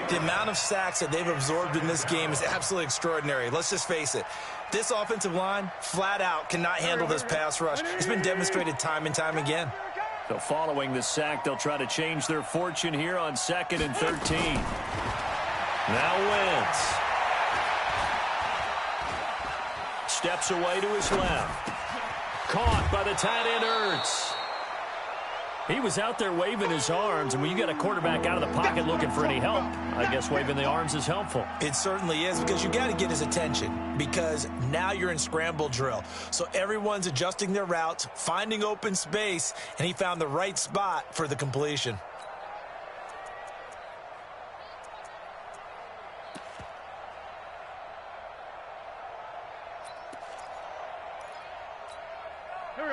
S5: The amount of sacks that they've absorbed in this game is absolutely extraordinary. Let's just face it. This offensive line, flat out, cannot handle this pass rush. It's been demonstrated time and time again.
S1: So following the sack, they'll try to change their fortune here on 2nd and 13. Now Wentz. Steps away to his left. Caught by the tight end, Ertz. He was out there waving his arms, and when you got a quarterback out of the pocket looking for any help, I guess waving the arms is helpful.
S5: It certainly is, because you got to get his attention, because now you're in scramble drill. So everyone's adjusting their routes, finding open space, and he found the right spot for the completion.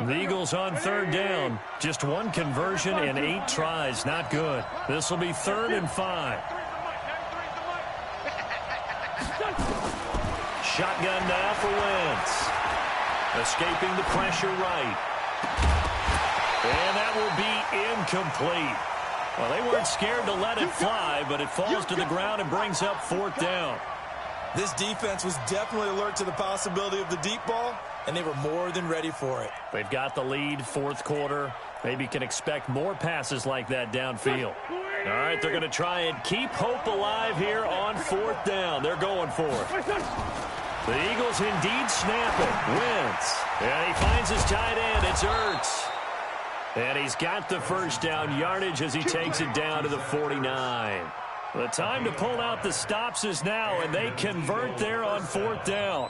S1: The Eagles on 3rd down. Just 1 conversion in 8 tries. Not good. This will be 3rd and 5. Shotgun now for Wentz. Escaping the pressure right. And that will be incomplete. Well, they weren't scared to let it fly, but it falls to the ground and brings up 4th down.
S5: This defense was definitely alert to the possibility of the deep ball, and they were more than ready for it.
S1: They've got the lead, 4th quarter. Maybe can expect more passes like that downfield. All right, they're going to try and keep hope alive here on 4th down. They're going for it. The Eagles indeed snap it. Wentz. And he finds his tight end. It's Ertz. And he's got the 1st down yardage as he takes it down to the 49. The time to pull out the stops is now, and they convert there on 4th down.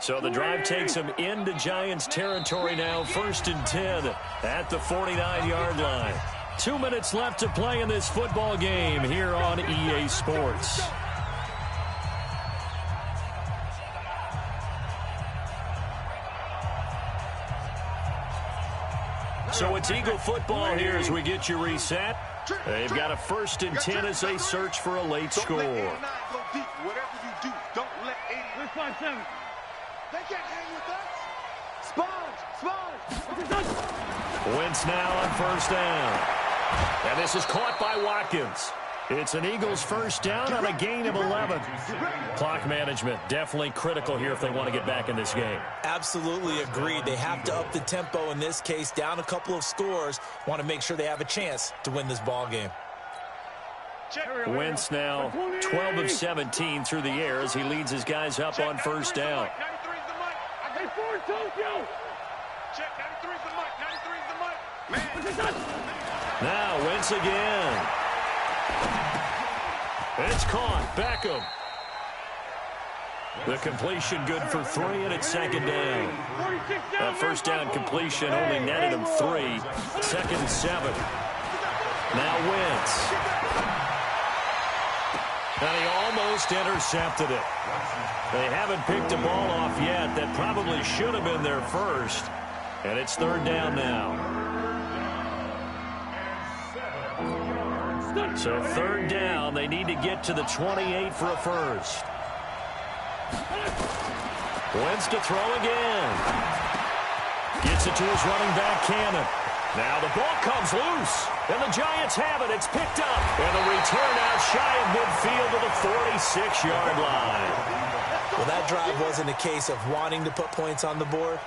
S1: So the drive takes them into Giants territory now, 1st and 10 at the 49-yard line. 2 minutes left to play in this football game here on EA Sports. So it's Eagle football here as we get you reset. They've got a 1st and 10 as they search for a late score.
S2: Whatever you do, don't let 89 go deep. They can't hang with us. Sponge.
S1: Wentz now on 1st down. And this is caught by Watkins. It's an Eagles 1st down on a gain of 11. Clock management definitely critical here if they want to get back in this game.
S5: Absolutely agreed. They have to up the tempo in this case, down a couple of scores. Want to make sure they have a chance to win this ball game.
S1: Wentz now 12 of 17 through the air as he leads his guys up on 1st down. Now Wentz again. It's caught. Beckham. The completion good for 3, and it's second down. That first down completion only netted him 3. Second and 7. Now Wentz. And he almost intercepted it. They haven't picked a ball off yet. That probably should have been their first. And it's third down now. So third down, they need to get to the 28 for a first. Wentz to throw again. Gets it to his running back, Cannon. Now the ball comes loose, and the Giants have it. It's picked up, and the return out shy of midfield to the 46-yard line.
S4: Well, that drive wasn't a case of wanting to put points on the board.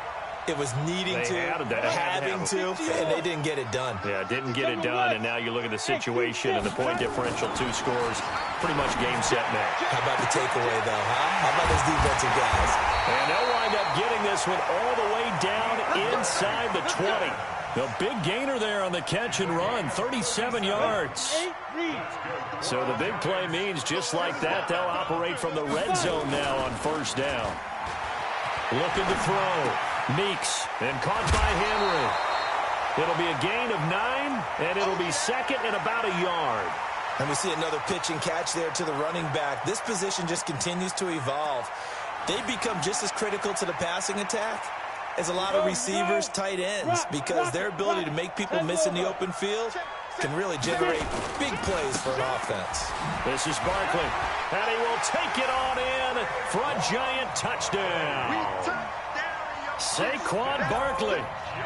S4: It was needing having to, and they didn't get it done.
S1: Yeah, didn't get it done, and now you look at the situation and the point differential, 2 scores, pretty much game, set, match.
S4: How about the takeaway, though, huh? How about those defensive guys?
S1: And they'll wind up getting this one all the way down inside the 20. The big gainer there on the catch and run, 37 yards. So the big play means just like that, they'll operate from the red zone now on first down. Looking to throw. Meeks, and caught by Henry. It'll be a gain of 9, and it'll be second and about a yard.
S4: And we see another pitch and catch there to the running back. This position just continues to evolve. They become just as critical to the passing attack as a lot of receivers, tight ends, because their ability to make people miss in the open field can really generate big plays for an offense.
S1: This is Barkley, and he will take it on in for a Giant touchdown. Saquon Barkley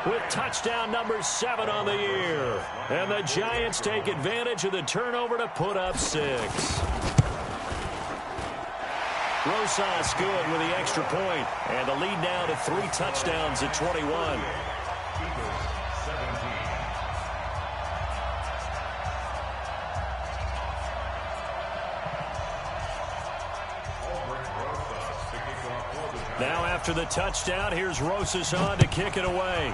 S1: with touchdown number 7 on the year. And the Giants take advantage of the turnover to put up 6. Rosas good with the extra point. And the lead now to 3 touchdowns at 21. Now after the touchdown, here's Rosas on to kick it away.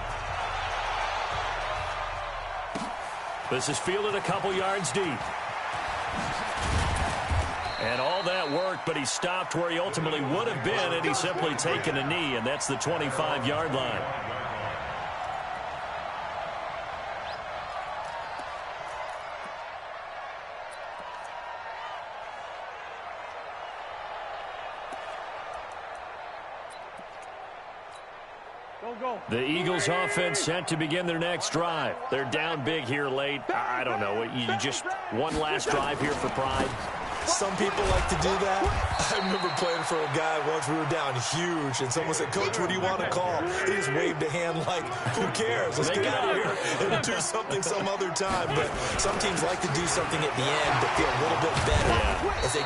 S1: This is fielded a couple yards deep. And all that worked, but he stopped where he ultimately would have been, and he's simply taken a knee, and that's the 25-yard line. The Eagles offense set to begin their next drive. They're down big here late. I don't know. You just one last drive here for pride.
S4: Some people like to do that. I remember playing for a guy once. We were down huge, and someone said, "Coach, what do you want to call?" He just waved a hand like, "Who cares? Let's get out of here and do something some other time." But some teams like to do something at the end to feel a little bit better as they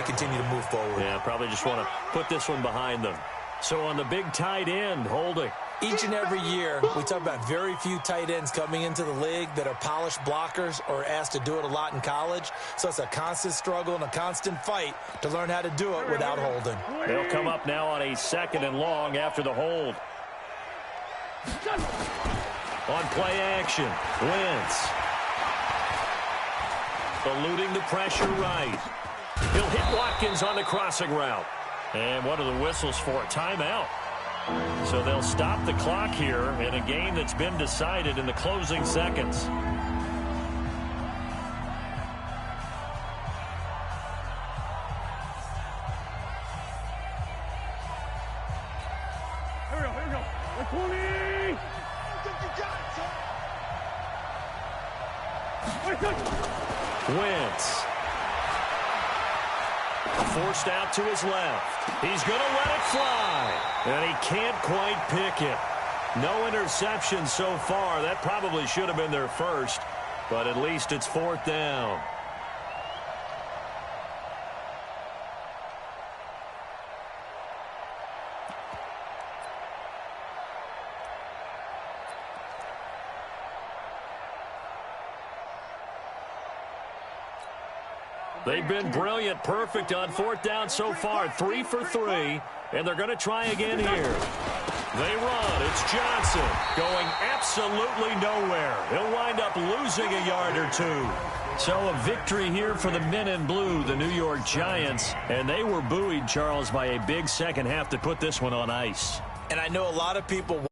S4: continue to move forward.
S1: Yeah, probably just want to put this one behind them. So on the big tight end, holding.
S5: Each and every year, we talk about very few tight ends coming into the league that are polished blockers or asked to do it a lot in college. So it's a constant struggle and a constant fight to learn how to do it without holding.
S1: They'll come up now on a 2nd and long after the hold. On play action, Wentz. Eluding the pressure right. He'll hit Watkins on the crossing route. And what are the whistles for? Timeout. So they'll stop the clock here in a game that's been decided in the closing seconds.
S3: Here we go. 20.
S1: Wentz. Forced out to his left. He's going to let it fly. And he can't quite pick it. No interception so far. That probably should have been their first. But at least it's 4th down. They've been brilliant, perfect on 4th down so far. 3 for 3, and they're going to try again here. They run. It's Johnson going absolutely nowhere. He'll wind up losing a yard or 2. So a victory here for the men in blue, the New York Giants. And they were buoyed, Charles, by a big second half to put this one on ice.
S4: And I know a lot of people